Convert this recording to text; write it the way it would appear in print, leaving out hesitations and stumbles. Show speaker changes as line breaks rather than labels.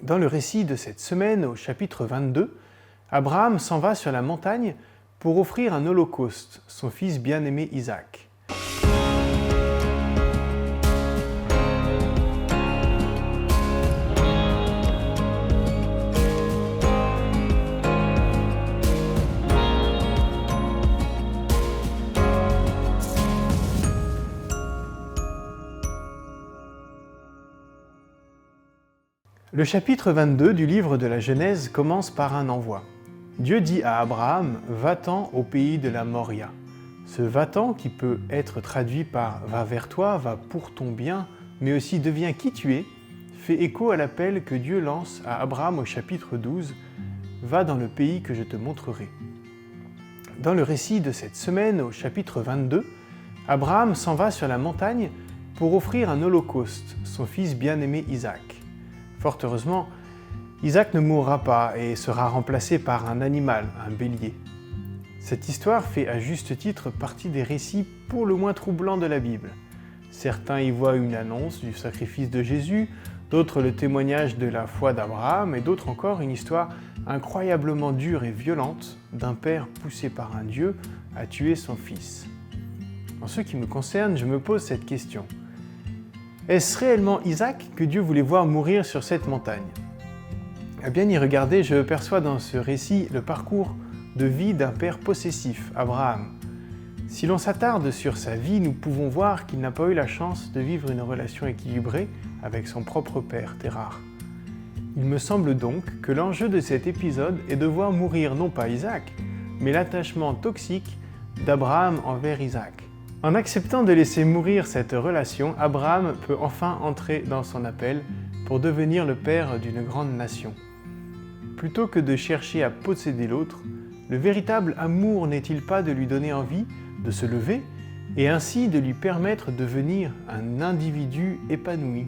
Dans le récit de cette semaine, au chapitre 22, Abraham s'en va sur la montagne pour offrir un holocauste, son fils bien-aimé Isaac. Le chapitre 22 du livre de la Genèse commence par un envoi. Dieu dit à Abraham « Va-t'en au pays de la Moria ». Ce « va-t'en » qui peut être traduit par « va vers toi »,« va pour ton bien », mais aussi « deviens qui tu es », fait écho à l'appel que Dieu lance à Abraham au chapitre 12 « Va dans le pays que je te montrerai ». Dans le récit de cette semaine, au chapitre 22, Abraham s'en va sur la montagne pour offrir un holocauste, son fils bien-aimé Isaac. Fort heureusement, Isaac ne mourra pas et sera remplacé par un animal, un bélier. Cette histoire fait à juste titre partie des récits pour le moins troublants de la Bible. Certains y voient une annonce du sacrifice de Jésus, d'autres le témoignage de la foi d'Abraham et d'autres encore une histoire incroyablement dure et violente d'un père poussé par un Dieu à tuer son fils. En ce qui me concerne, je me pose cette question. Est-ce réellement Isaac que Dieu voulait voir mourir sur cette montagne ? À bien y regarder, je perçois dans ce récit le parcours de vie d'un père possessif, Abraham. Si l'on s'attarde sur sa vie, nous pouvons voir qu'il n'a pas eu la chance de vivre une relation équilibrée avec son propre père, Térar. Il me semble donc que l'enjeu de cet épisode est de voir mourir non pas Isaac, mais l'attachement toxique d'Abraham envers Isaac. En acceptant de laisser mourir cette relation, Abraham peut enfin entrer dans son appel pour devenir le père d'une grande nation. Plutôt que de chercher à posséder l'autre, le véritable amour n'est-il pas de lui donner envie de se lever et ainsi de lui permettre de devenir un individu épanoui ?